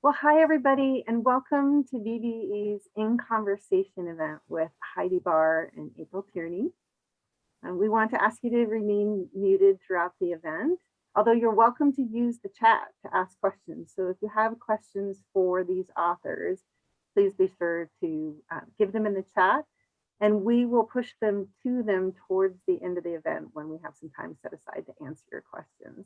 Well, hi, everybody, and welcome to BBE's InConversation event with Heidi Barr and April Tierney. We want to ask you to remain muted throughout the event, although you're welcome to use the chat to ask questions. So if you have questions for these authors, please be sure to give them in the chat, and we will push them to them towards the end of the event when we have some time set aside to answer your questions.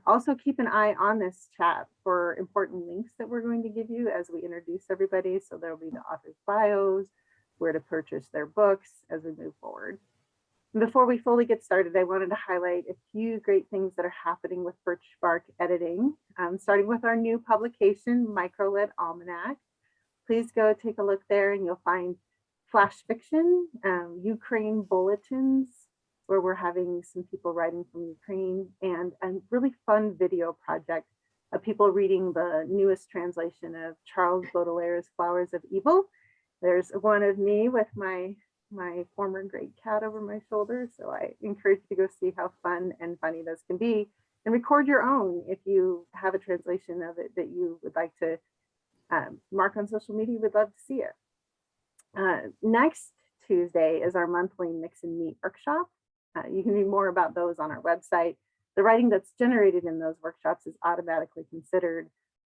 Also keep an eye on this chat for important links that we're going to give you as we introduce everybody. So there'll be the author's bios, where to purchase their books as we move forward. And before we fully get started, I wanted to highlight a few great things that are happening with Birch Bark Editing, starting with our new publication, Microlit Almanac. Please go take a look there and you'll find flash fiction, Ukraine bulletins, where we're having some people writing from Ukraine, and a really fun video project of people reading the newest translation of Charles Baudelaire's Flowers of Evil. There's one of me with my former great cat over my shoulder, so I encourage you to go see how fun and funny those can be, and record your own if you have a translation of it that you would like to mark on social media. We'd love to see it. Next Tuesday is our monthly Mix and Meet workshop. You can read more about those on our website. The writing that's generated in those workshops is automatically considered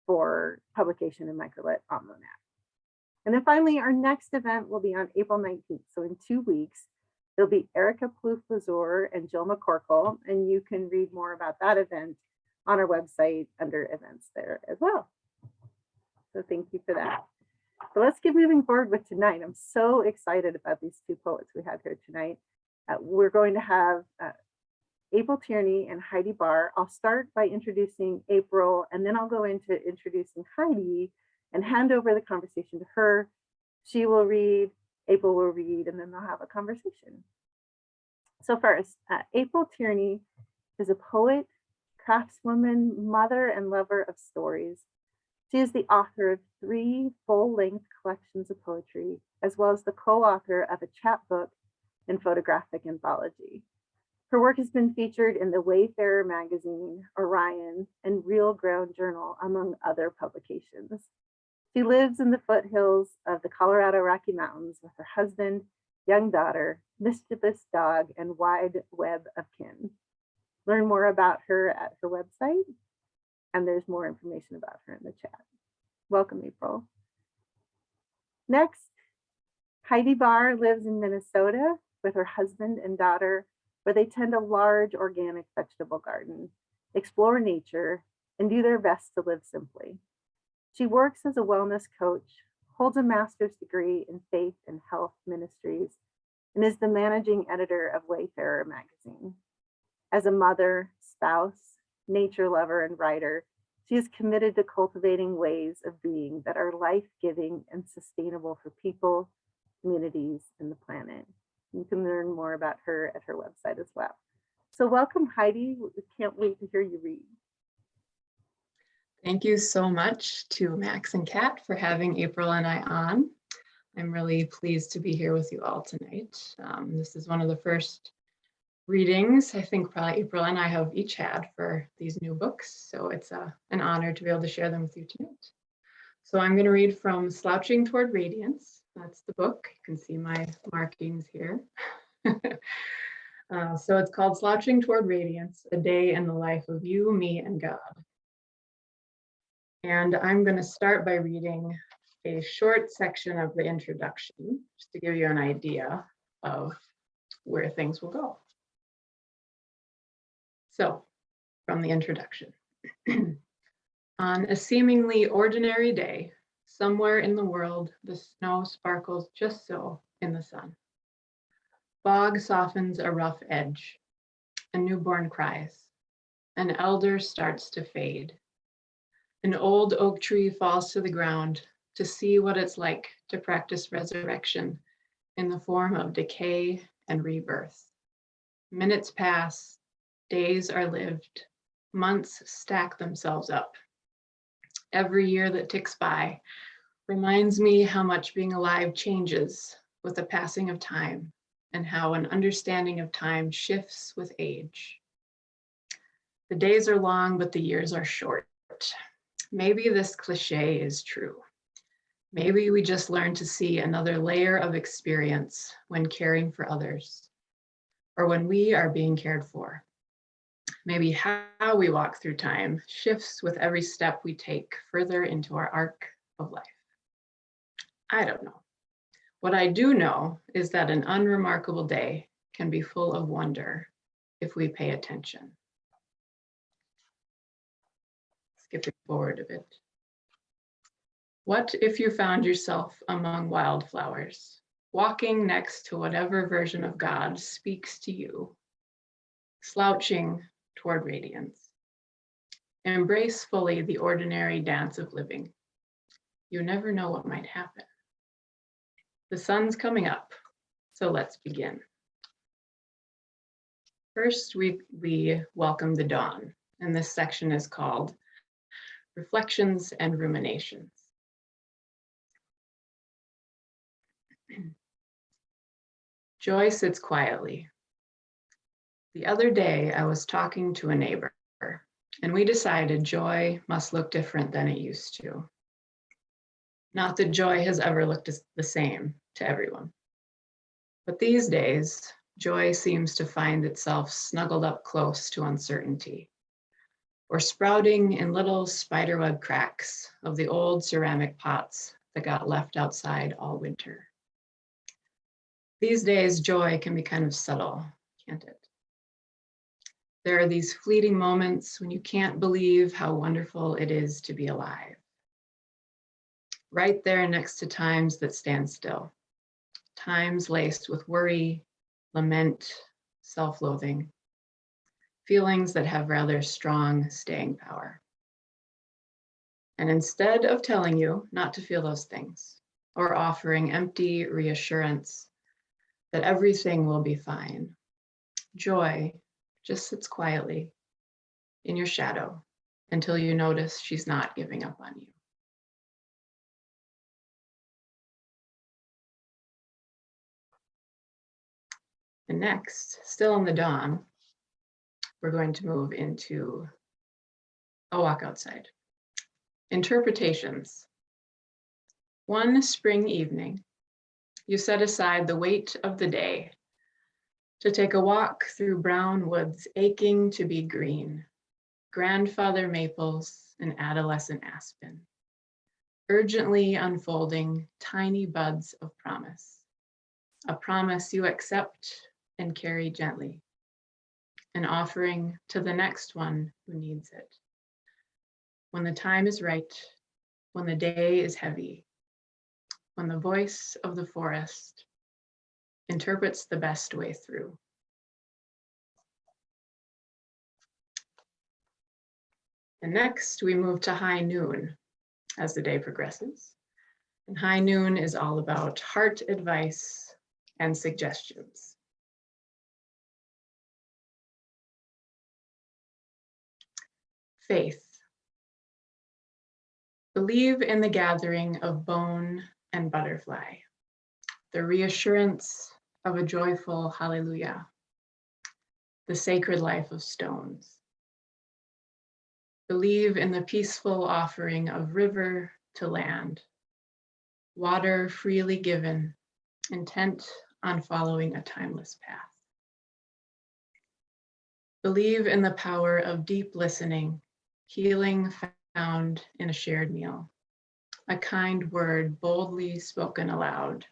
for publication in Microlit Almanac. And then finally, our next event will be on April 19th. So in 2 weeks, there'll be Erica Plouffe-Lazur and Jill McCorkle, and you can read more about that event on our website under events there as well. So thank you for that. So let's get moving forward with tonight. I'm so excited about these two poets we have here tonight. We're going to have April Tierney and Heidi Barr. I'll start by introducing April, and then I'll go into introducing Heidi and hand over the conversation to her. She will read, April will read, and then they'll have a conversation. So first, April Tierney is a poet, craftswoman, mother, and lover of stories. She is the author of 3 full-length collections of poetry, as well as the co-author of a chapbook and photographic anthology. Her work has been featured in the Wayfarer magazine, Orion, and Real Ground Journal, among other publications. She lives in the foothills of the Colorado Rocky Mountains with her husband, young daughter, mischievous dog, and wide web of kin. Learn more about her at her website, and there's more information about her in the chat. Welcome, April. Next, Heidi Barr lives in Minnesota with her husband and daughter, where they tend a large organic vegetable garden, explore nature, and do their best to live simply. She works as a wellness coach, holds a master's degree in faith and health ministries, and is the managing editor of Wayfarer magazine. As a mother, spouse, nature lover, and writer, she is committed to cultivating ways of being that are life-giving and sustainable for people, communities, and the planet. You can learn more about her at her website as well. So welcome, Heidi. We can't wait to hear you read. Thank you so much to Max and Kat for having April and I on. I'm really pleased to be here with you all tonight. This is one of the first readings I think probably April and I have each had for these new books. So it's an honor to be able to share them with you tonight. So I'm going to read from Slouching Toward Radiance. That's the book. You can see my markings here. So it's called Slouching Toward Radiance, a day in the life of you, me, and God. And I'm going to start by reading a short section of the introduction, just to give you an idea of where things will go. So, from the introduction. On a seemingly ordinary day, somewhere in the world, the snow sparkles just so in the sun. Fog softens a rough edge. A newborn cries. An elder starts to fade. An old oak tree falls to the ground to see what it's like to practice resurrection in the form of decay and rebirth. Minutes pass, days are lived, months stack themselves up. Every year that ticks by reminds me how much being alive changes with the passing of time and how an understanding of time shifts with age. The days are long, but the years are short. Maybe this cliche is true. Maybe we just learn to see another layer of experience when caring for others, or when we are being cared for. Maybe how we walk through time shifts with every step we take further into our arc of life. I don't know. What I do know is that an unremarkable day can be full of wonder if we pay attention. Skipping forward a bit. What if you found yourself among wildflowers, walking next to whatever version of God speaks to you, slouching toward radiance? Embrace fully the ordinary dance of living. You never know what might happen. The sun's coming up, so let's begin. First, we welcome the dawn, and this section is called Reflections and Ruminations. Joy sits quietly. The other day, I was talking to a neighbor, and we decided joy must look different than it used to. Not that joy has ever looked the same to everyone, but these days, joy seems to find itself snuggled up close to uncertainty, or sprouting in little spiderweb cracks of the old ceramic pots that got left outside all winter. These days, joy can be kind of subtle, can't it? There are these fleeting moments when you can't believe how wonderful it is to be alive. Right there next to times that stand still, times laced with worry, lament, self-loathing, feelings that have rather strong staying power. And instead of telling you not to feel those things, or offering empty reassurance that everything will be fine, joy just sits quietly in your shadow until you notice she's not giving up on you. And next, still in the dawn, we're going to move into a walk outside. Interpretations. One spring evening, you set aside the weight of the day to take a walk through brown woods aching to be green, grandfather maples and adolescent aspen, urgently unfolding tiny buds of promise, a promise you accept and carry gently, an offering to the next one who needs it. When the time is right, when the day is heavy, when the voice of the forest interprets the best way through. And next, we move to high noon as the day progresses. And high noon is all about heart advice and suggestions. Faith. Believe in the gathering of bone and butterfly, the reassurance of a joyful hallelujah, the sacred life of stones. Believe in the peaceful offering of river to land, water freely given, intent on following a timeless path. Believe in the power of deep listening, healing found in a shared meal, a kind word boldly spoken aloud.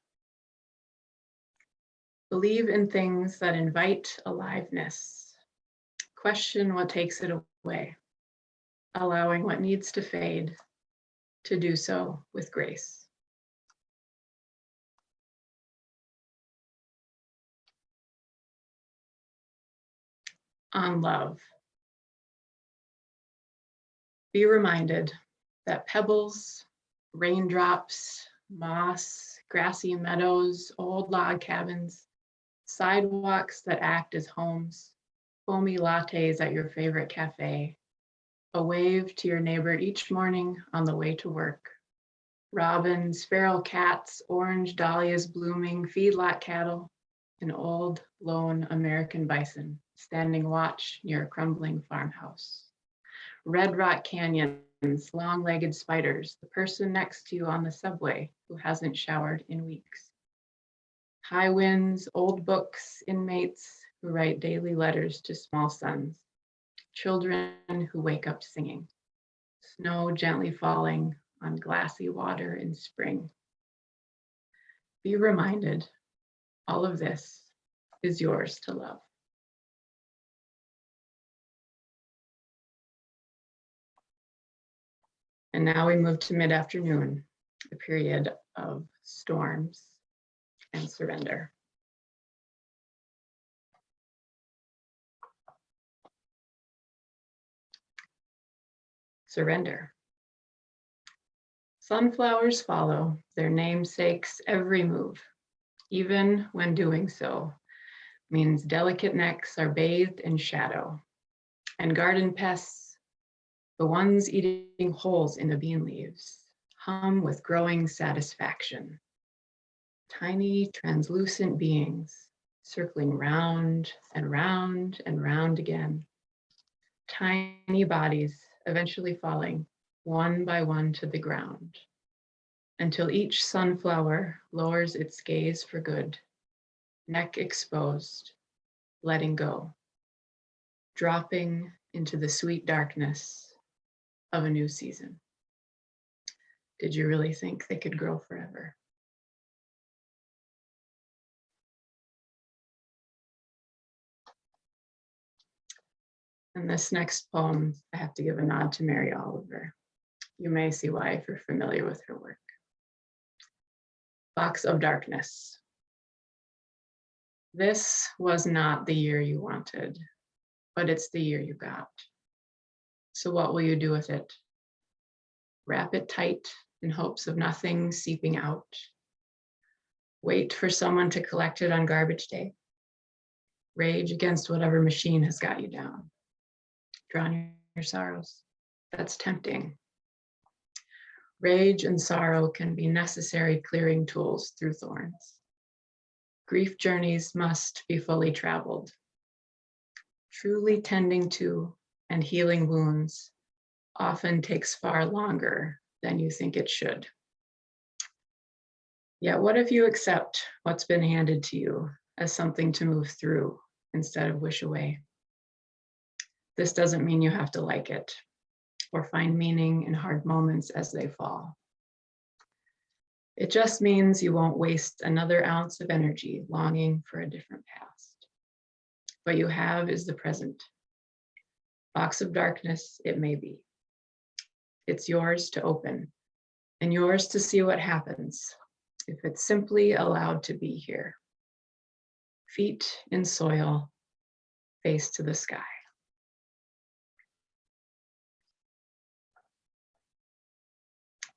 Believe in things that invite aliveness. Question what takes it away, allowing what needs to fade to do so with grace. On love. Be reminded that pebbles, raindrops, moss, grassy meadows, old log cabins, sidewalks that act as homes, foamy lattes at your favorite cafe, a wave to your neighbor each morning on the way to work, robins, feral cats, orange dahlias blooming, feedlot cattle, an old lone American bison standing watch near a crumbling farmhouse. red rock canyons, long-legged spiders, the person next to you on the subway who hasn't showered in weeks. High winds, old books, inmates who write daily letters to small sons, children who wake up singing, snow gently falling on glassy water in spring. Be reminded, all of this is yours to love. And now we move to mid-afternoon, a period of storms and surrender. Surrender. Sunflowers follow their namesakes' every move, even when doing so means delicate necks are bathed in shadow, and garden pests, the ones eating holes in the bean leaves, hum with growing satisfaction. Tiny, translucent beings circling round and round and round again. Tiny bodies eventually falling one by one to the ground, until each sunflower lowers its gaze for good, neck exposed, letting go, dropping into the sweet darkness of a new season. Did you really think they could grow forever? And this next poem, I have to give a nod to Mary Oliver. You may see why if you're familiar with her work. Box of Darkness. This was not the year you wanted, but it's the year you got. So what will you do with it? Wrap it tight in hopes of nothing seeping out. Wait for someone to collect it on garbage day. Rage against whatever machine has got you down. Drown your sorrows. That's tempting. Rage and sorrow can be necessary clearing tools through thorns. Grief journeys must be fully traveled. Truly tending to and healing wounds often takes far longer than you think it should. Yet what if you accept what's been handed to you as something to move through instead of wish away? This doesn't mean you have to like it or find meaning in hard moments as they fall. It just means you won't waste another ounce of energy longing for a different past. What you have is the present. Box of darkness, it may be. It's yours to open and yours to see what happens if it's simply allowed to be here. Feet in soil, face to the sky.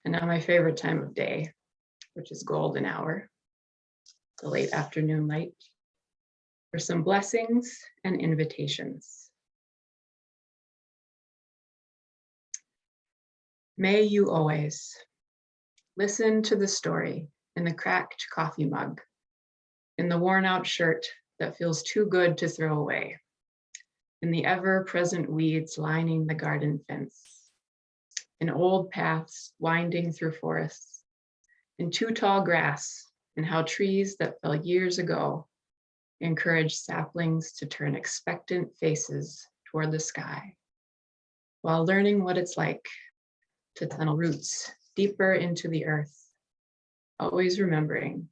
And now my favorite time of day, which is golden hour, the late afternoon light, for some blessings and invitations. May you always listen to the story in the cracked coffee mug, in the worn out shirt that feels too good to throw away, in the ever-present weeds lining the garden fence, in old paths winding through forests, in too tall grass, and how trees that fell years ago encourage saplings to turn expectant faces toward the sky, while learning what it's like to tunnel roots deeper into the earth, always remembering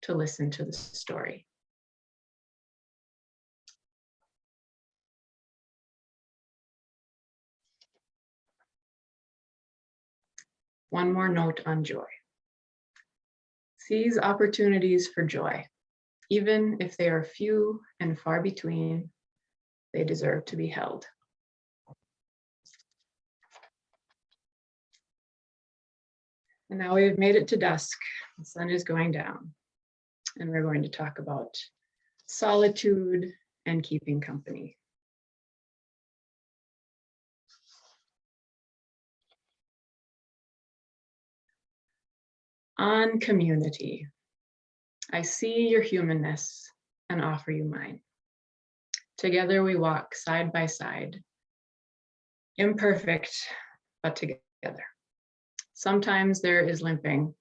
to listen to the story. One more note on joy. Seize opportunities for joy. Even if they are few and far between, they deserve to be held. And now we have made it to dusk. The sun is going down, and we're going to talk about solitude and keeping company. On community, I see your humanness and offer you mine. Together we walk side by side imperfect, but together. Sometimes there is limping,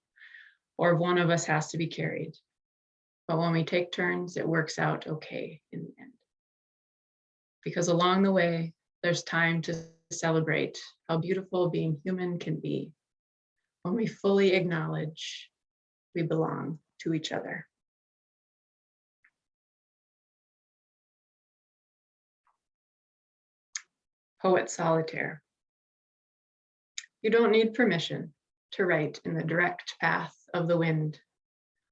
or one of us has to be carried. But when we take turns, it works out okay in the end. Because along the way, there's time to celebrate how beautiful being human can be when we fully acknowledge we belong to each other. Poet Solitaire. You don't need permission to write in the direct path of the wind,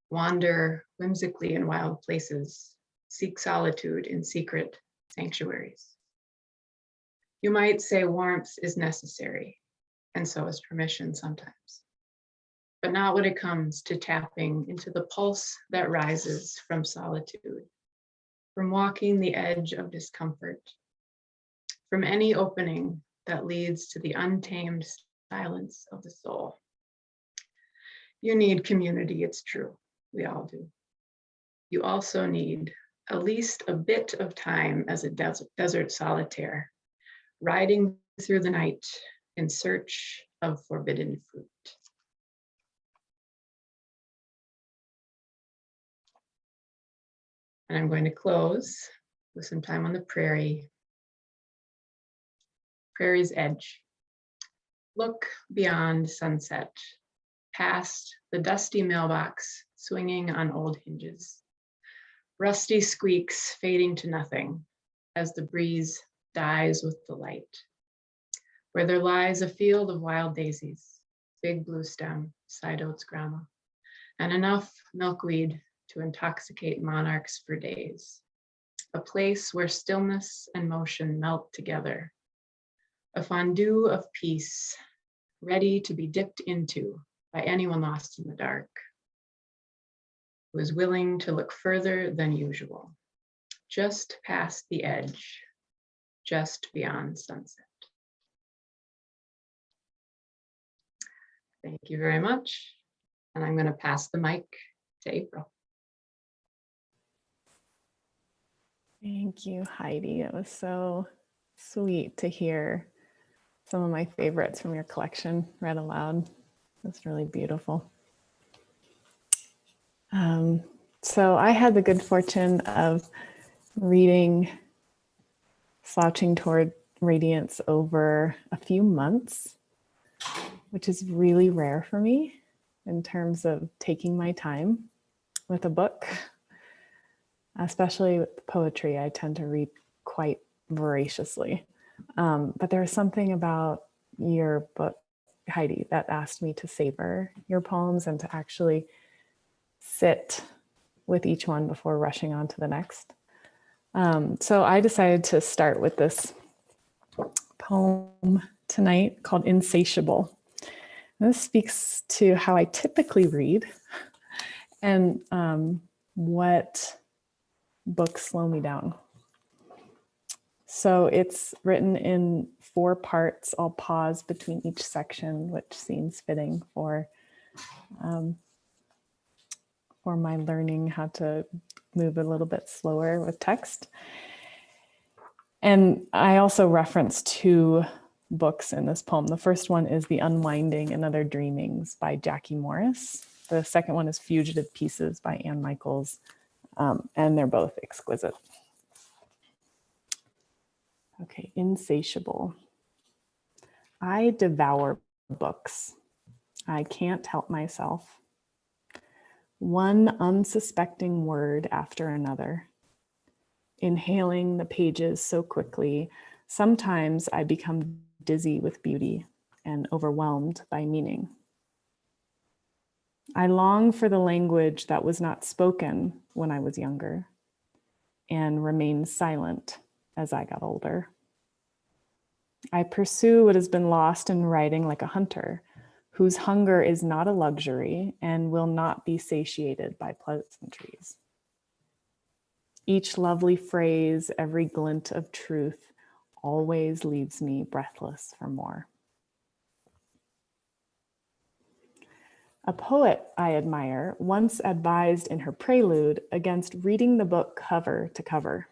wander whimsically in wild places, seek solitude in secret sanctuaries. You might say warmth is necessary, and so is permission sometimes, but not when it comes to tapping into the pulse that rises from solitude, from walking the edge of discomfort, from any opening that leads to the untamed silence of the soul. You need community, it's true. We all do. You also need at least a bit of time as a desert solitaire, riding through the night in search of forbidden fruit. And I'm going to close with some time on the prairie. Prairie's edge. Look beyond sunset, past the dusty mailbox swinging on old hinges. Rusty squeaks fading to nothing as the breeze dies with the light. Where there lies a field of wild daisies, big blue stem, side oats grama, and enough milkweed to intoxicate monarchs for days. A place where stillness and motion melt together. A fondue of peace, ready to be dipped into by anyone lost in the dark, who is willing to look further than usual, just past the edge, just beyond sunset. Thank you very much. And I'm going to pass the mic to April. Thank you, Heidi. It was so sweet to hear some of my favorites from your collection read aloud. It's really beautiful. So I had the good fortune of reading Slouching Toward Radiance over a few months, which is really rare for me in terms of taking my time with a book, especially with poetry. I tend to read quite voraciously. But there was something about your book, Heidi, that asked me to savor your poems and to actually sit with each one before rushing on to the next. So I decided to start with this poem tonight called Insatiable. And this speaks to how I typically read and what books slow me down. So it's written in 4 parts. I'll pause between each section, which seems fitting for my learning how to move a little bit slower with text. And I also reference 2 books in this poem. The first one is The Unwinding and Other Dreamings by Jackie Morris. The second one is Fugitive Pieces by Anne Michaels, and they're both exquisite. Okay, Insatiable. I devour books. I can't help myself. One unsuspecting word after another. Inhaling the pages so quickly, sometimes I become dizzy with beauty and overwhelmed by meaning. I long for the language that was not spoken when I was younger and remained silent as I got older. I pursue what has been lost in writing like a hunter, whose hunger is not a luxury and will not be satiated by pleasantries. Each lovely phrase, every glint of truth, always leaves me breathless for more. A poet I admire once advised in her prelude against reading the book cover to cover,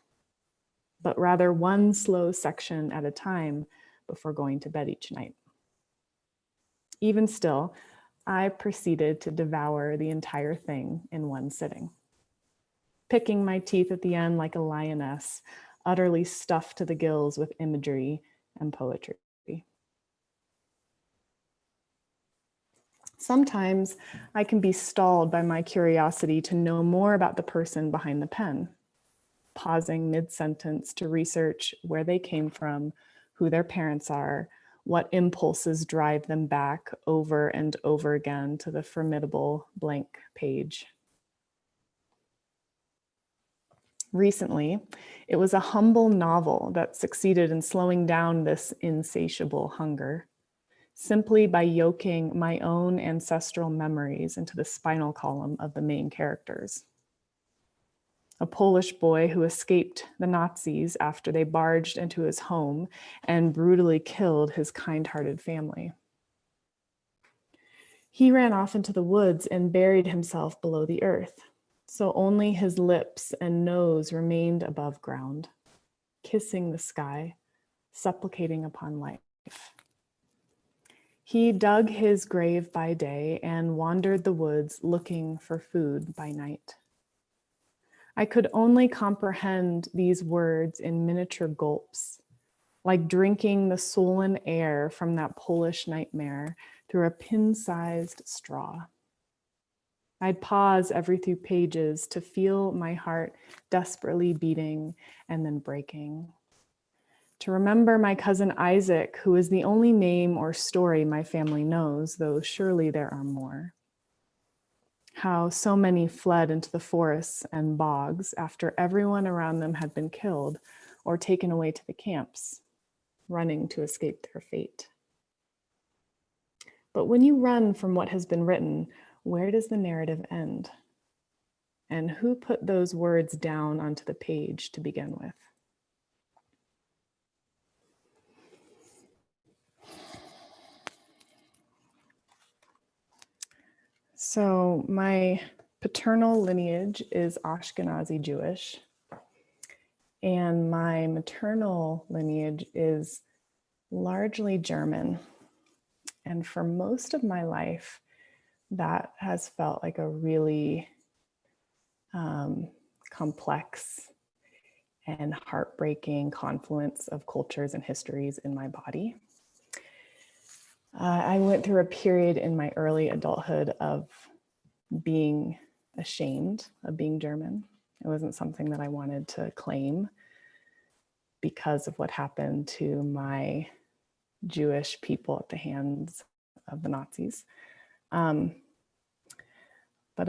but rather one slow section at a time before going to bed each night. Even still, I proceeded to devour the entire thing in one sitting, picking my teeth at the end like a lioness, utterly stuffed to the gills with imagery and poetry. Sometimes I can be stalled by my curiosity to know more about the person behind the pen, pausing mid-sentence to research where they came from, who their parents are, what impulses drive them back over and over again to the formidable blank page. Recently, it was a humble novel that succeeded in slowing down this insatiable hunger, simply by yoking my own ancestral memories into the spinal column of the main characters. A Polish boy who escaped the Nazis after they barged into his home and brutally killed his kind-hearted family. He ran off into the woods and buried himself below the earth, so only his lips and nose remained above ground, kissing the sky, supplicating upon life. He dug his grave by day and wandered the woods looking for food by night. I could only comprehend these words in miniature gulps, like drinking the sullen air from that Polish nightmare through a pin-sized straw. I'd pause every few pages to feel my heart desperately beating and then breaking. To remember my cousin Isaac, who is the only name or story my family knows, though surely there are more. How so many fled into the forests and bogs after everyone around them had been killed or taken away to the camps, running to escape their fate. But when you run from what has been written, where does the narrative end? And who put those words down onto the page to begin with? So my paternal lineage is Ashkenazi Jewish, and my maternal lineage is largely German. And for most of my life, that has felt like a really complex and heartbreaking confluence of cultures and histories in my body. I went through a period in my early adulthood of being ashamed of being German. It wasn't something that I wanted to claim because of what happened to my Jewish people at the hands of the Nazis. But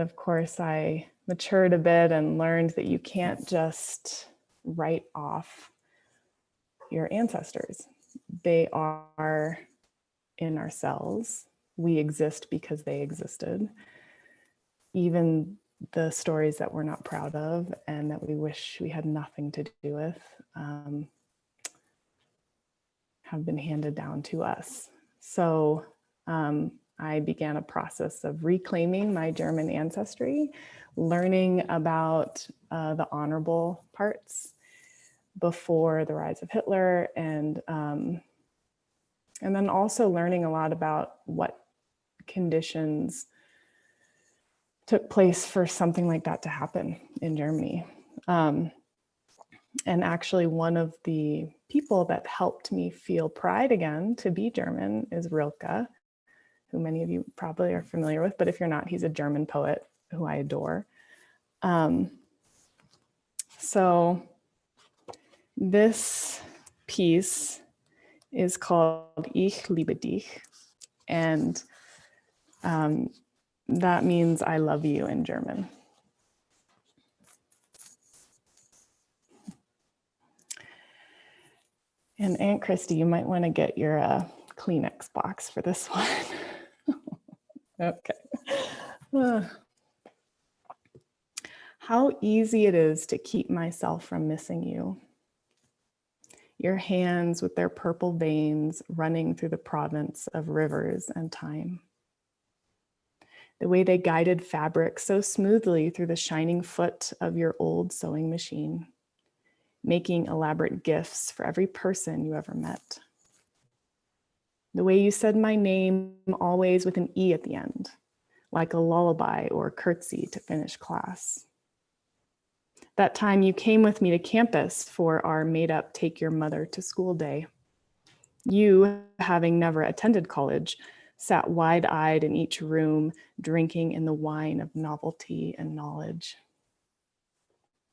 of course, I matured a bit and learned that you can't just write off your ancestors. They are in ourselves. We exist because they existed. Even the stories that we're not proud of and that we wish we had nothing to do with have been handed down to us. So I began a process of reclaiming my German ancestry, learning about the honorable parts before the rise of Hitler, and then also learning a lot about what conditions took place for something like that to happen in Germany. And actually one of the people that helped me feel pride again to be German is Rilke, who many of you probably are familiar with, but if you're not, he's a German poet who I adore. So this piece is called Ich liebe dich, and that means I love you in German. And Aunt Christy, you might want to get your Kleenex box for this one. Okay. How easy it is to keep myself from missing you. Your hands with their purple veins running through the province of rivers and time. The way they guided fabric so smoothly through the shining foot of your old sewing machine, making elaborate gifts for every person you ever met. The way you said my name, always with an E at the end, like a lullaby or curtsy to finish class. That time you came with me to campus for our made-up Take Your Mother to School day. You, having never attended college, sat wide-eyed in each room, drinking in the wine of novelty and knowledge.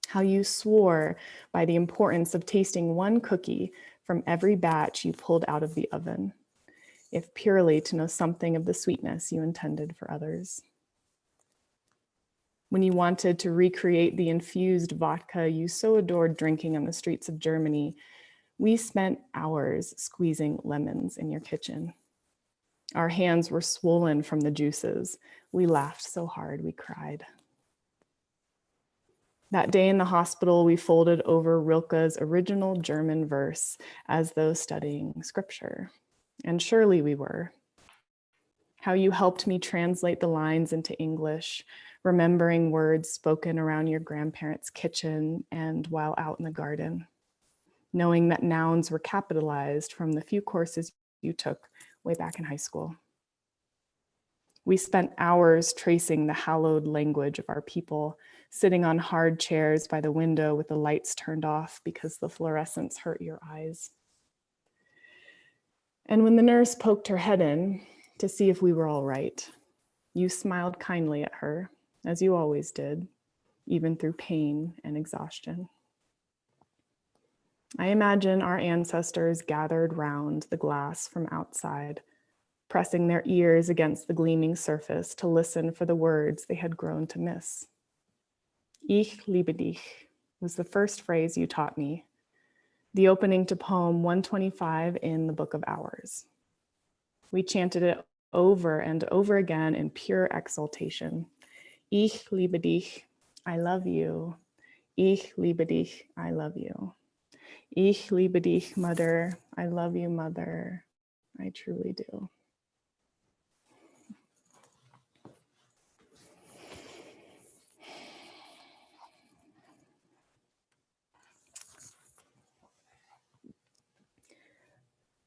How you swore by the importance of tasting one cookie from every batch you pulled out of the oven, if purely to know something of the sweetness you intended for others. When you wanted to recreate the infused vodka you so adored drinking on the streets of Germany, we spent hours squeezing lemons in your kitchen. Our hands were swollen from the juices. We laughed so hard we cried. That day in the hospital, we folded over Rilke's original German verse as though studying scripture. And surely we were. How you helped me translate the lines into English, remembering words spoken around your grandparents' kitchen and while out in the garden, knowing that nouns were capitalized from the few courses you took way back in high school. We spent hours tracing the hallowed language of our people, sitting on hard chairs by the window with the lights turned off because the fluorescents hurt your eyes. And when the nurse poked her head in to see if we were all right, you smiled kindly at her, as you always did, even through pain and exhaustion. I imagine our ancestors gathered round the glass from outside, pressing their ears against the gleaming surface to listen for the words they had grown to miss. Ich liebe dich was the first phrase you taught me, the opening to poem 125 in the Book of Hours. We chanted it over and over again in pure exultation. Ich liebe dich, I love you. Ich liebe dich, I love you. Ich liebe dich, mother, I love you, mother. I truly do.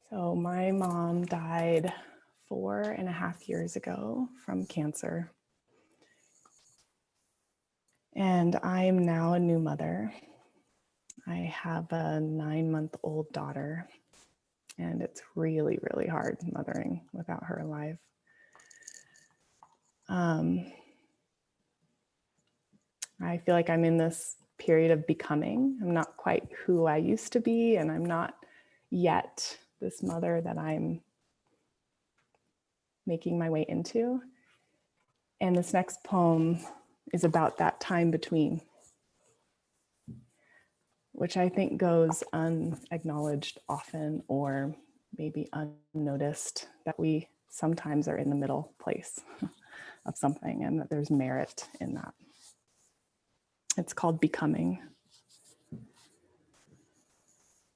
So my mom died 4.5 years ago from cancer. And I'm now a new mother. I have a 9-month-old daughter, and it's really, really hard mothering without her alive. I feel like I'm in this period of becoming. I'm not quite who I used to be, and I'm not yet this mother that I'm making my way into. And this next poem is about that time between, which I think goes unacknowledged often, or maybe unnoticed, that we sometimes are in the middle place of something and that there's merit in that. It's called Becoming.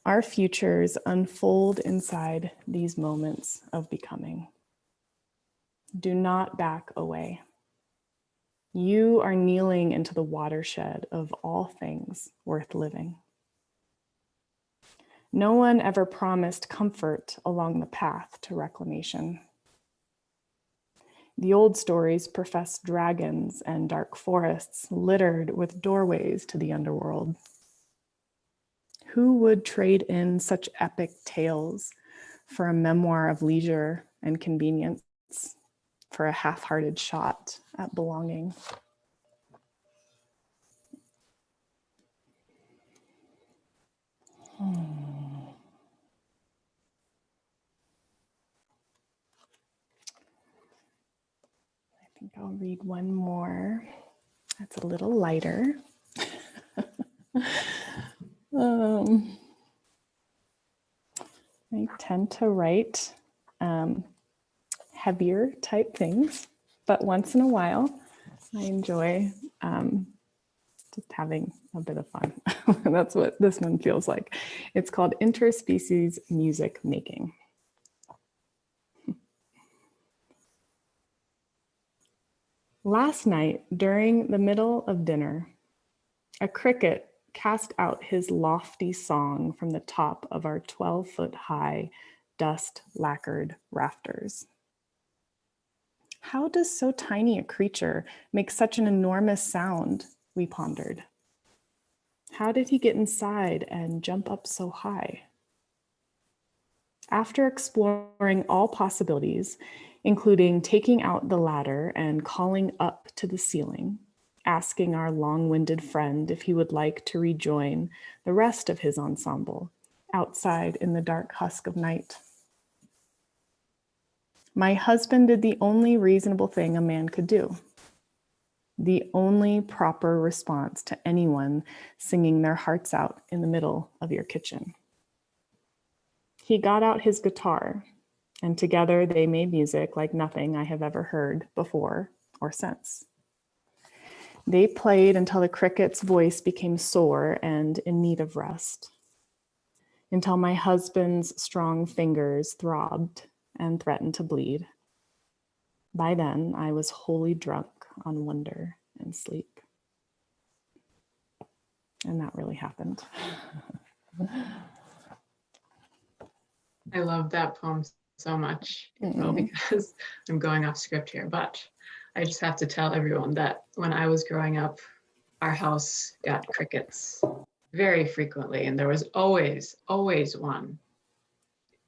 Our futures unfold inside these moments of becoming. Do not back away. You are kneeling into the watershed of all things worth living. No one ever promised comfort along the path to reclamation. The old stories professed dragons and dark forests littered with doorways to the underworld. Who would trade in such epic tales for a memoir of leisure and convenience, for a half-hearted shot at belonging? I think I'll read one more. That's a little lighter. I tend to write heavier type things, but once in a while, I enjoy just having a bit of fun. That's what this one feels like. It's called Interspecies Music Making. Last night, during the middle of dinner, a cricket cast out his lofty song from the top of our 12-foot high dust lacquered rafters. How does so tiny a creature make such an enormous sound? We pondered. How did he get inside and jump up so high? After exploring all possibilities, including taking out the ladder and calling up to the ceiling, asking our long-winded friend if he would like to rejoin the rest of his ensemble outside in the dark husk of night, my husband did the only reasonable thing a man could do, the only proper response to anyone singing their hearts out in the middle of your kitchen. He got out his guitar, and together they made music like nothing I have ever heard before or since. They played until the cricket's voice became sore and in need of rest, until my husband's strong fingers throbbed and threatened to bleed. By then, I was wholly drunk on wonder and sleep. And that really happened. I love that poem so much, because I'm going off script here, but I just have to tell everyone that when I was growing up, our house got crickets very frequently, and there was always one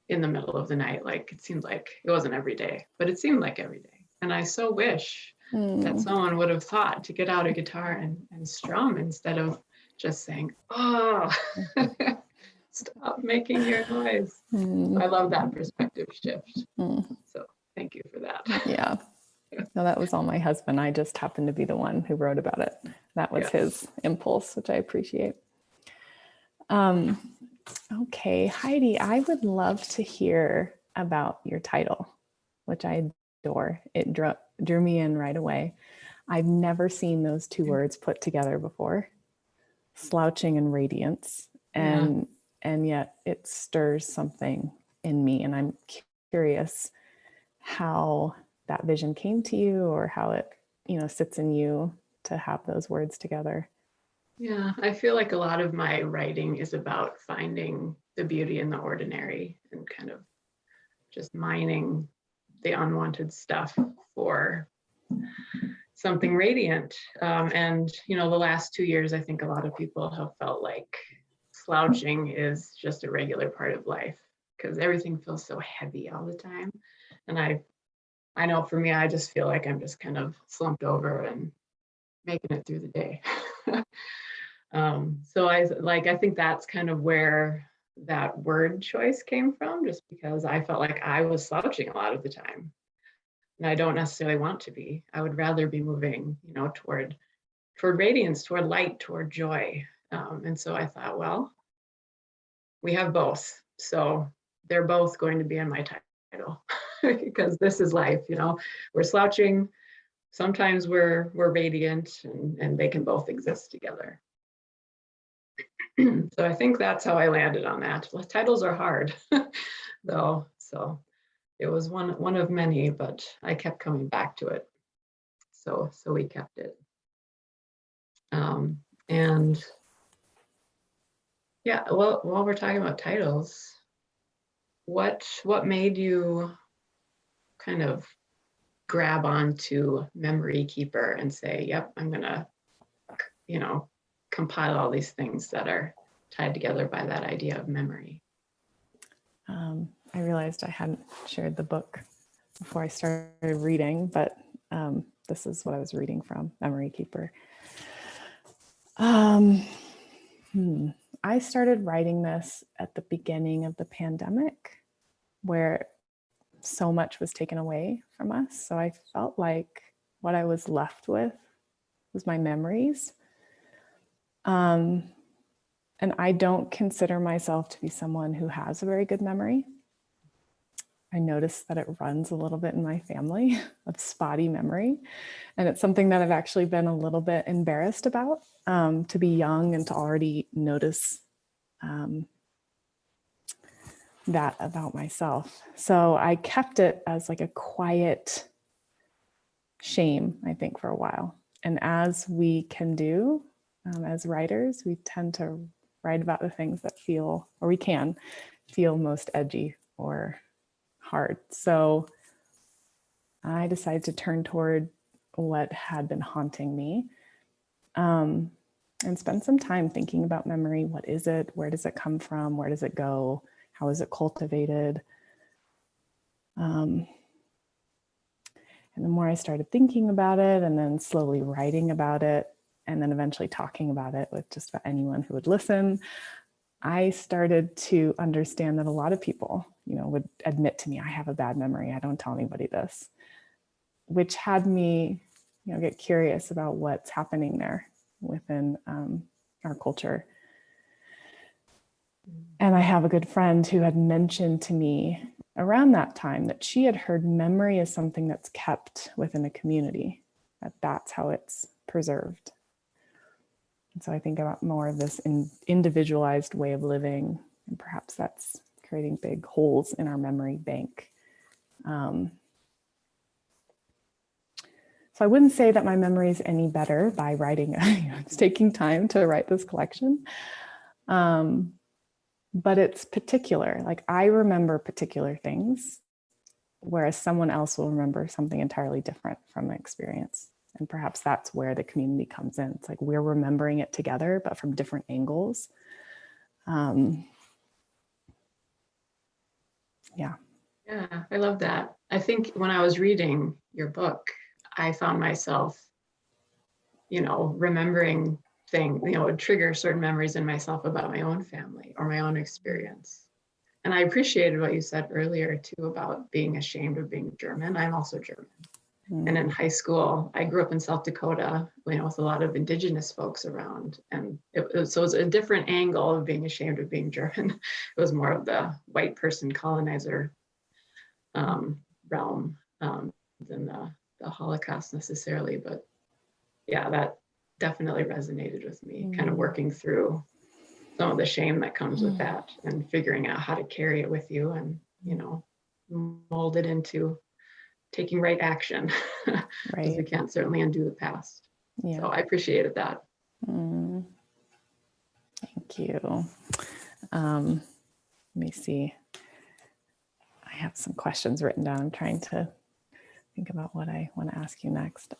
in the middle of the night. Like, it seemed like it wasn't every day, but it seemed like every day. And I so wish that someone would have thought to get out a guitar and strum instead of just saying, oh, stop making your noise. I love that perspective shift. So thank you for that. Yeah. No, that was all my husband. I just happened to be the one who wrote about it. That was his impulse, which I appreciate. Okay, Heidi, I would love to hear about your title, which I adore. It drew me in right away. I've never seen those two words put together before, slouching and radiance. And yet it stirs something in me. And I'm curious how that vision came to you, or how it, sits in you to have those words together. Yeah, I feel like a lot of my writing is about finding the beauty in the ordinary and kind of just mining the unwanted stuff for something radiant. And, the last 2 years, I think a lot of people have felt like slouching is just a regular part of life because everything feels so heavy all the time. And I know for me, I just feel like I'm just kind of slumped over and making it through the day. So I think that's kind of where that word choice came from, just because I felt like I was slouching a lot of the time. And I don't necessarily want to be. I would rather be moving, toward radiance, toward light, toward joy. And so I thought, well, we have both. So they're both going to be in my title because this is life, we're slouching. Sometimes we're radiant, and they can both exist together. So I think that's how I landed on that. Well, titles are hard though. So it was one of many, but I kept coming back to it. So we kept it. And yeah, well, while we're talking about titles, what made you kind of grab onto Memory Keeper and say, yep, I'm gonna, compile all these things that are tied together by that idea of memory? I realized I hadn't shared the book before I started reading, but this is what I was reading from, Memory Keeper. I started writing this at the beginning of the pandemic, where so much was taken away from us. So I felt like what I was left with was my memories. And I don't consider myself to be someone who has a very good memory. I noticed that it runs a little bit in my family of spotty memory. And it's something that I've actually been a little bit embarrassed about, to be young and to already notice that about myself. So I kept it as like a quiet shame, I think, for a while. And as we can do, as writers, we tend to write about the things that feel, or we can feel most edgy or hard. So I decided to turn toward what had been haunting me, and spend some time thinking about memory. What is it? Where does it come from? Where does it go? How is it cultivated? And the more I started thinking about it, and then slowly writing about it, and then eventually talking about it with just about anyone who would listen, I started to understand that a lot of people, would admit to me, I have a bad memory. I don't tell anybody this, which had me, get curious about what's happening there within our culture. And I have a good friend who had mentioned to me around that time that she had heard memory is something that's kept within a community, that's how it's preserved. And so I think about more of this individualized way of living, and perhaps that's creating big holes in our memory bank. So I wouldn't say that my memory is any better by writing, it's taking time to write this collection. But it's particular. Like, I remember particular things, whereas someone else will remember something entirely different from the experience. And perhaps that's where the community comes in. It's like we're remembering it together, but from different angles. Yeah. Yeah, I love that. I think when I was reading your book, I found myself, remembering things, would trigger certain memories in myself about my own family or my own experience. And I appreciated what you said earlier too about being ashamed of being German. I'm also German. And in high school, I grew up in South Dakota, with a lot of indigenous folks around. And so it was a different angle of being ashamed of being German. It was more of the white person colonizer realm than the Holocaust necessarily. But yeah, that definitely resonated with me, kind of working through some of the shame that comes with that and figuring out how to carry it with you and, mold it into taking right action. Because Right. we can't certainly undo the past. Yeah. So I appreciated that. Thank you. Let me see. I have some questions written down. I'm trying to think about what I want to ask you next.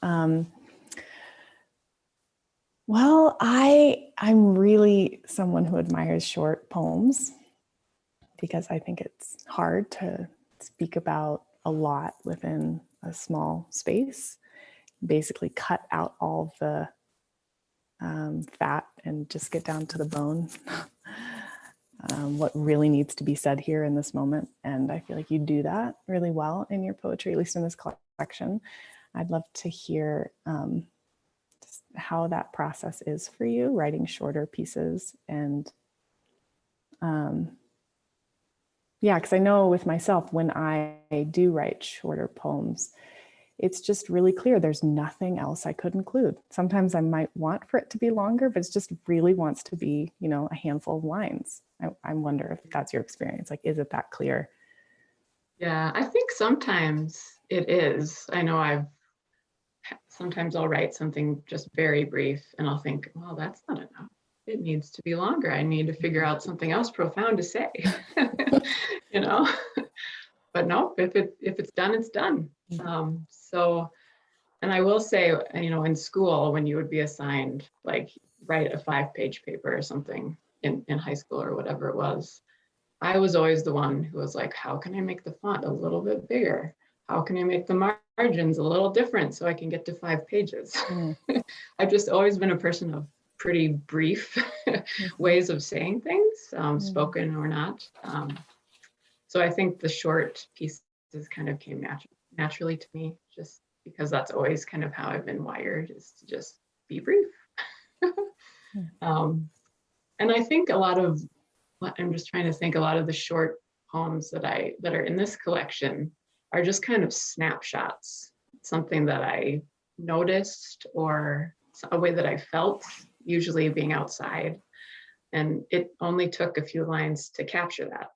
Well, I'm really someone who admires short poems because I think it's hard to speak about a lot within a small space. Basically cut out all the fat and just get down to the bone. What really needs to be said here in this moment. And I feel like you do that really well in your poetry, at least in this collection. I'd love to hear just how that process is for you, writing shorter pieces. And yeah, because I know with myself, when I do write shorter poems, it's just really clear there's nothing else I could include. Sometimes I might want for it to be longer, but it just really wants to be, a handful of lines. I wonder if that's your experience. Like, is it that clear? Yeah, I think sometimes it is. I know sometimes I'll write something just very brief and I'll think, well, that's not enough. It needs to be longer. I need to figure out something else profound to say, But no, if it's done, it's done. And I will say, in school, when you would be assigned, like, write a 5-page paper or something in high school or whatever it was, I was always the one who was like, how can I make the font a little bit bigger? How can I make the margins a little different so I can get to 5 pages? I've just always been a person of pretty brief ways of saying things, spoken or not. So I think the short pieces kind of came naturally to me, just because that's always kind of how I've been wired, is to just be brief. And I think I'm just trying to think, a lot of the short poems that are in this collection are just kind of snapshots, something that I noticed or a way that I felt, usually being outside. And it only took a few lines to capture that.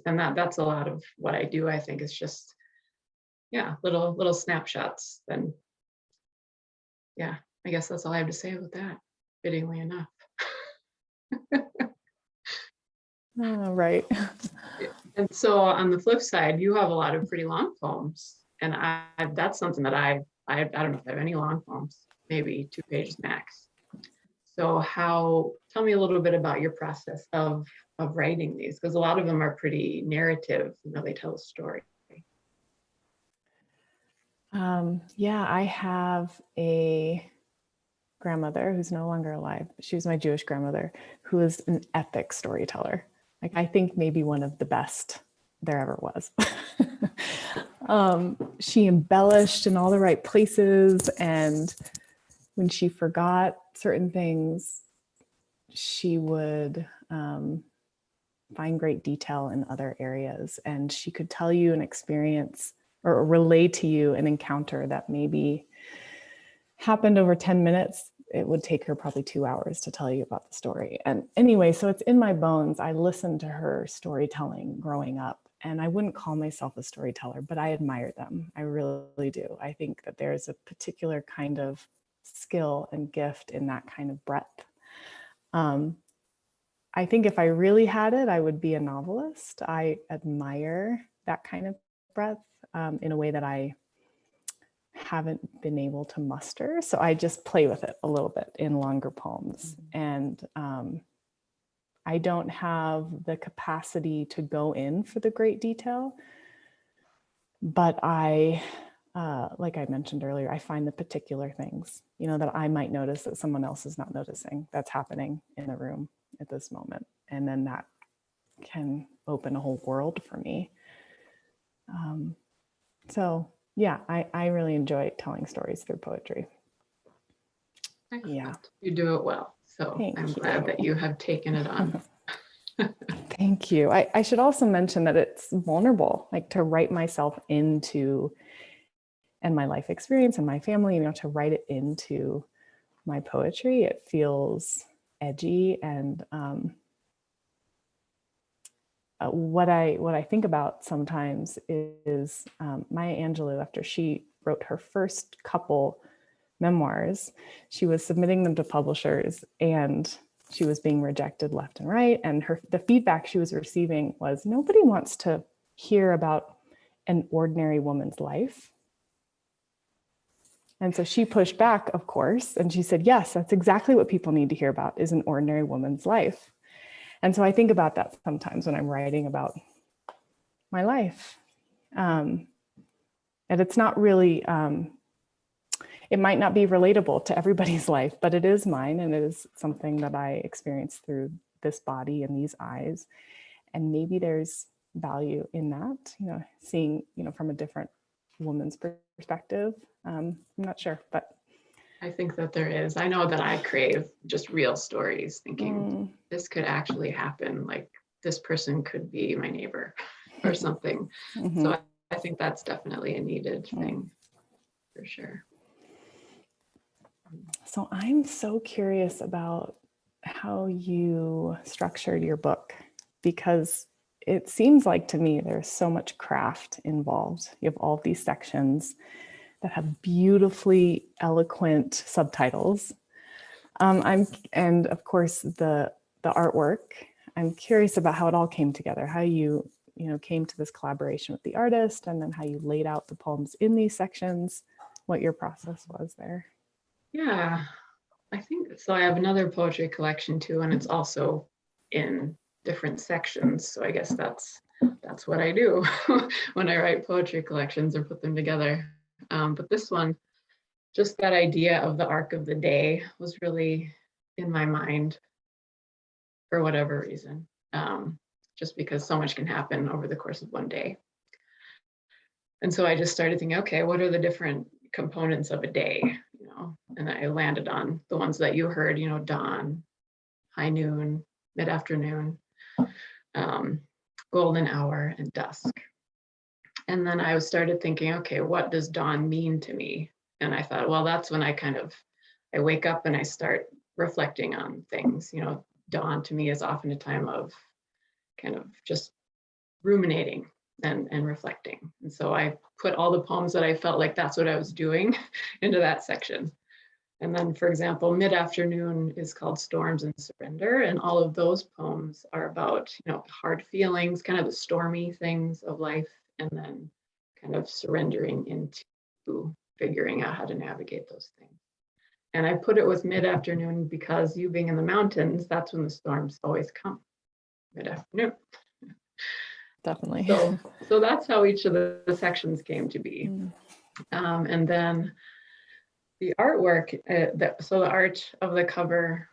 And that's a lot of what I do, I think, is just, little snapshots. Then, yeah, I guess that's all I have to say about that, fittingly enough. Right. And so on the flip side, you have a lot of pretty long poems. And that's something that I don't know if I have any long poems, maybe 2 pages max. So tell me a little bit about your process of writing these, because a lot of them are pretty narrative, they tell a story. Yeah, I have a grandmother who's no longer alive. She was my Jewish grandmother, who is an epic storyteller. Like, I think maybe one of the best there ever was. She embellished in all the right places, and when she forgot certain things, she would find great detail in other areas, and she could tell you an experience or relay to you an encounter that maybe happened over 10 minutes. It would take her probably 2 hours to tell you about the story. And anyway, so it's in my bones. I listened to her storytelling growing up, and I wouldn't call myself a storyteller, but I admire them. I really do. I think that there's a particular kind of skill and gift in that kind of breadth. I think if I really had it, I would be a novelist. I admire that kind of breadth in a way that I haven't been able to muster. So I just play with it a little bit in longer poems. And I don't have the capacity to go in for the great detail, but like I mentioned earlier, I find the particular things, that I might notice that someone else is not noticing that's happening in the room at this moment. And then that can open a whole world for me. So yeah, I really enjoy telling stories through poetry. Excellent. Yeah. You do it well. So I'm glad that you have taken it on. Thank you. I should also mention that it's vulnerable, like to write myself into, and my life experience and my family, to write it into my poetry. It feels edgy, and what I think about sometimes is Maya Angelou, after she wrote her first couple memoirs, she was submitting them to publishers and she was being rejected left and right. And the feedback she was receiving was, nobody wants to hear about an ordinary woman's life. And so she pushed back, of course, and she said, yes, that's exactly what people need to hear about, is an ordinary woman's life. And so I think about that sometimes when I'm writing about my life. And it's not really, it might not be relatable to everybody's life, but it is mine, and it is something that I experienced through this body and these eyes. And maybe there's value in that, seeing, from a different woman's perspective. I'm not sure, but I think that there is. I know that I crave just real stories, thinking this could actually happen. Like, this person could be my neighbor or something. So I think that's definitely a needed thing for sure. So I'm so curious about how you structured your book, because it seems like to me there's so much craft involved. You have all these sections that have beautifully eloquent subtitles. And of course the artwork. I'm curious about how it all came together, how you came to this collaboration with the artist, and then how you laid out the poems in these sections, what your process was there. Yeah, I think so. I have another poetry collection too, and it's also in different sections. So I guess that's what I do when I write poetry collections or put them together. But this one, just that idea of the arc of the day was really in my mind for whatever reason, just because so much can happen over the course of one day. And so I just started thinking, okay, what are the different components of a day? And I landed on the ones that you heard, dawn, high noon, mid-afternoon, golden hour, and dusk. And then I started thinking, okay, what does dawn mean to me? And I thought, well, that's when I wake up and I start reflecting on things. Dawn to me is often a time of kind of just ruminating and reflecting. And so I put all the poems that I felt like that's what I was doing into that section. And then, for example, Mid-Afternoon is called Storms and Surrender. And all of those poems are about, hard feelings, kind of the stormy things of life, and then kind of surrendering into figuring out how to navigate those things. And I put it with Mid-Afternoon because you being in the mountains, that's when the storms always come, mid-afternoon. Definitely. So that's how each of the sections came to be. And then the artwork, so the art of the cover,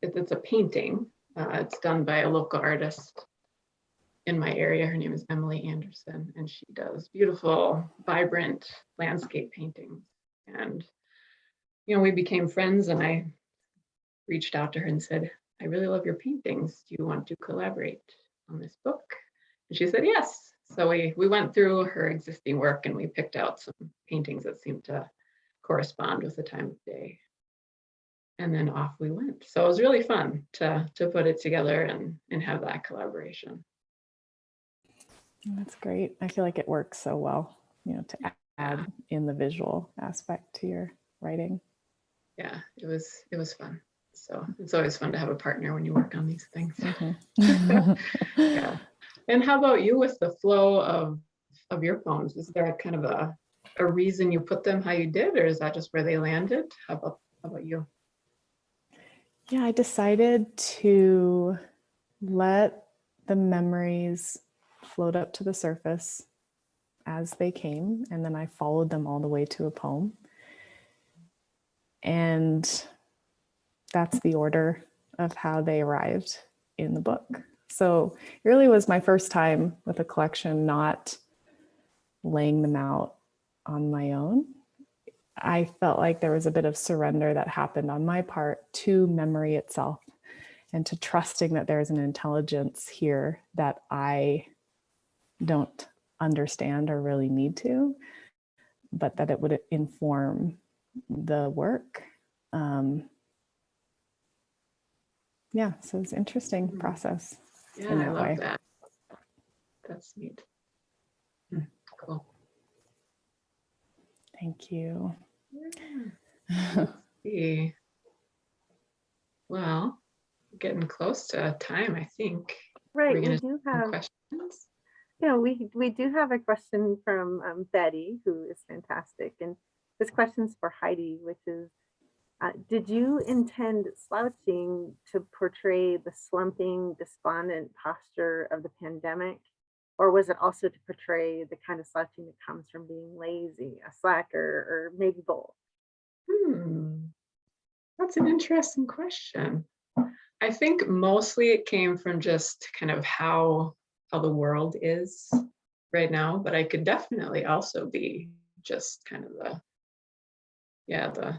it's a painting. It's done by a local artist in my area. Her name is Emily Anderson, and she does beautiful, vibrant landscape paintings. And, we became friends, and I reached out to her and said, I really love your paintings. Do you want to collaborate on this book? And she said, yes. So we went through her existing work and we picked out some paintings that seemed to correspond with the time of day. And then off we went. So it was really fun to put it together and have that collaboration. That's great. I feel like it works so well, to add in the visual aspect to your writing. Yeah, it was fun. So it's always fun to have a partner when you work on these things. Yeah. And how about you with the flow of your poems? Is there kind of a reason you put them how you did, or is that just where they landed? How about you? Yeah, I decided to let the memories float up to the surface as they came, and then I followed them all the way to a poem. And that's the order of how they arrived in the book. So it really was my first time with a collection not laying them out on my own. I felt like there was a bit of surrender that happened on my part to memory itself and to trusting that there's an intelligence here that I don't understand or really need to, but that it would inform the work. So it's an interesting process. Yeah, I love that. That's neat. Cool. Thank you. Yeah. Well, getting close to time, I think. Right, we we do have questions. Yeah, we do have a question from Betty, who is fantastic. And this question's for Heidi, which is, did you intend Slouching to portray the slumping, despondent posture of the pandemic? Or was it also to portray the kind of slouching that comes from being lazy, a slacker, or maybe both? That's an interesting question. I think mostly it came from just kind of how the world is right now, but I could definitely also be just kind of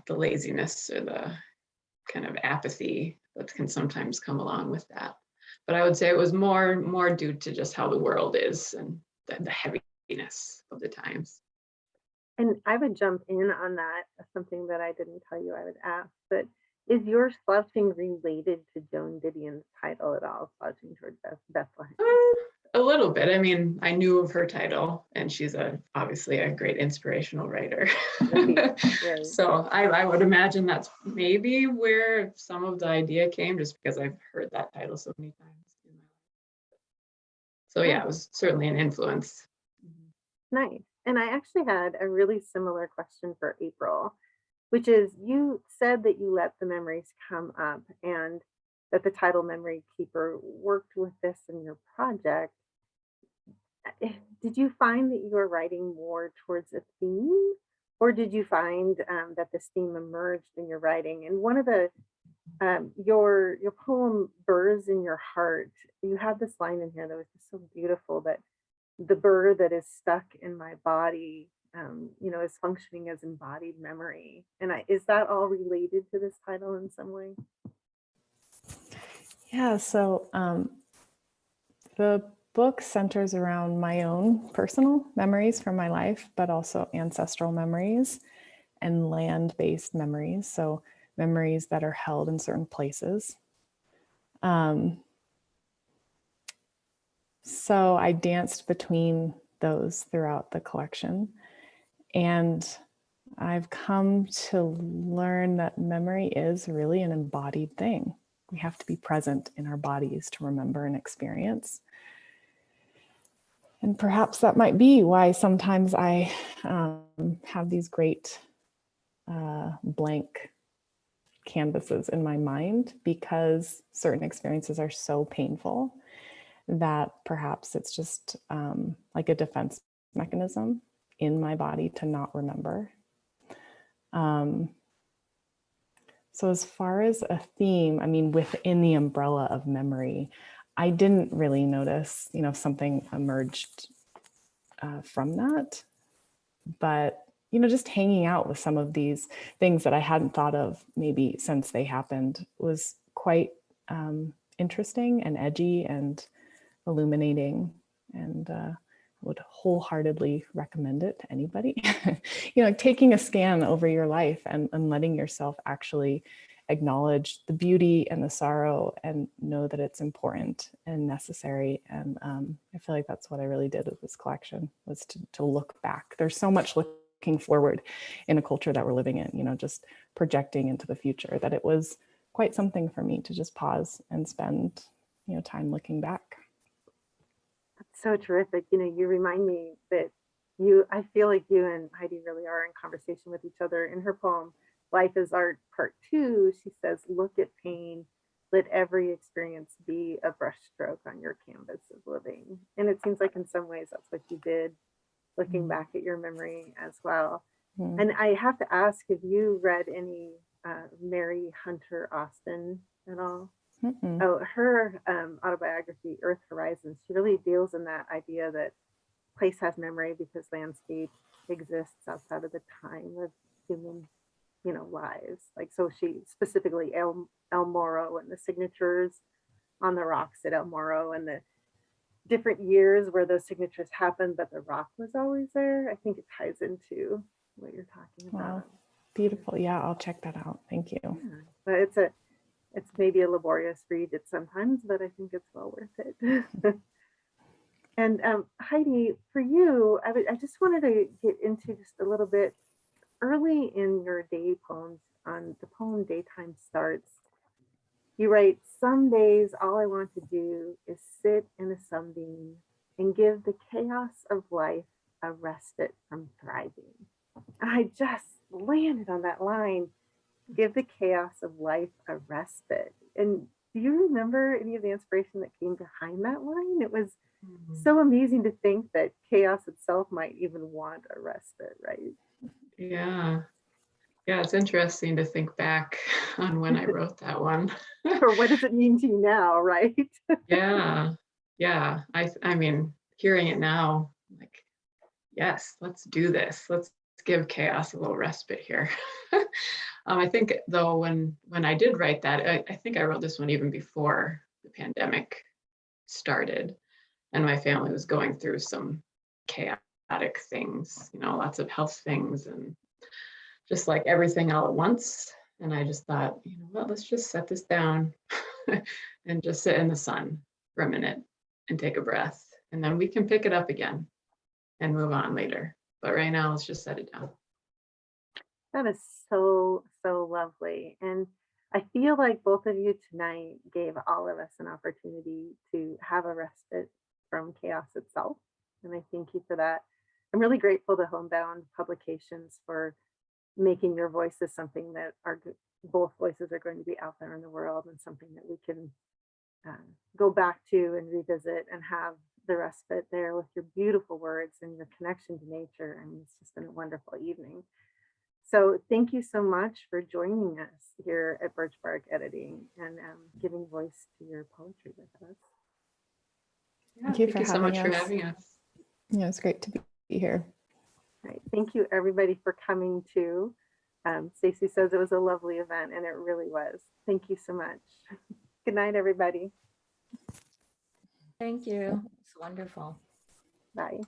the laziness or the kind of apathy that can sometimes come along with that. But I would say it was more due to just how the world is and the heaviness of the times. And I would jump in on that, something that I didn't tell you I would ask, but is your slouching related to Joan Didion's title at all, Slouching Toward Bethlehem? A little bit. I mean, I knew of her title, and she's obviously a great inspirational writer. Right. So I would imagine that's maybe where some of the idea came, just because I've heard that title so many times in my life. So yeah, it was certainly an influence. Nice. And I actually had a really similar question for April, which is, you said that you let the memories come up and that the title Memory Keeper worked with this in your project. Did you find that you were writing more towards a theme, or did you find that this theme emerged in your writing? And one of the your poem "Burrs in Your Heart," you had this line in here that was just so beautiful, that the burr that is stuck in my body, is functioning as embodied memory. And is that all related to this title in some way? Yeah, so the book centers around my own personal memories from my life, but also ancestral memories and land-based memories. So memories that are held in certain places. So I danced between those throughout the collection. And I've come to learn that memory is really an embodied thing. We have to be present in our bodies to remember and experience. And perhaps that might be why sometimes I have these great blank canvases in my mind, because certain experiences are so painful that perhaps it's just like a defense mechanism in my body to not remember. So as far as a theme, I mean, within the umbrella of memory, I didn't really notice, something emerged from that. But, just hanging out with some of these things that I hadn't thought of maybe since they happened was quite interesting and edgy and illuminating, and would wholeheartedly recommend it to anybody. Taking a scan over your life and letting yourself actually acknowledge the beauty and the sorrow and know that it's important and necessary. And I feel like that's what I really did with this collection, was to look back. There's so much looking forward in a culture that we're living in, just projecting into the future, that it was quite something for me to just pause and spend, time looking back. That's so terrific. You remind me that I feel like you and Heidi really are in conversation with each other. In her poem, Life is Art, Part 2, she says, look at pain, let every experience be a brushstroke on your canvas of living. And it seems like in some ways that's what you did, looking back at your memory as well. And I have to ask, have you read any Mary Hunter Austin at all? Oh, her autobiography, Earth Horizons, she really deals in that idea that place has memory because landscape exists outside of the time of human, lives. Like, so she specifically El Morro and the signatures on the rocks at El Morro and the different years where those signatures happened, but the rock was always there. I think it ties into what you're talking about. Wow. Beautiful. Yeah, I'll check that out. Thank you. Yeah. But it's maybe a laborious read at sometimes, but I think it's well worth it. And Heidi, for you, I just wanted to get into just a little bit early in your day poems. On the poem Daytime Starts, you write, some days all I want to do is sit in a sunbeam and give the chaos of life a respite from thriving. And I just landed on that line, give the chaos of life a respite. And do you remember any of the inspiration that came behind that line? It was so amazing to think that chaos itself might even want a respite, right? Yeah. Yeah, it's interesting to think back on when I wrote that one. Or what does it mean to you now, right? Yeah. I mean, hearing it now, like, yes, let's do this. Let's give chaos a little respite here. I think though, when I did write that, I think I wrote this one even before the pandemic started, and my family was going through some chaotic things, lots of health things and just like everything all at once. And I just thought, let's just set this down and just sit in the sun for a minute and take a breath. And then we can pick it up again and move on later. But right now, let's just set it down. That is so, so lovely. And I feel like both of you tonight gave all of us an opportunity to have a respite from chaos itself. And I thank you for that. I'm really grateful to Homebound Publications for making your voices something that both voices are going to be out there in the world, and something that we can go back to and revisit and have the respite there with your beautiful words and your connection to nature. I mean, it's just been a wonderful evening. So thank you so much for joining us here at Birch Bark Editing and giving voice to your poetry with us. Yeah, thank you so much for having us. Yeah, it's great to be here. Right. Thank you everybody for coming too. Stacey says it was a lovely event, and it really was. Thank you so much. Good night, everybody. Thank you. It's wonderful. Bye.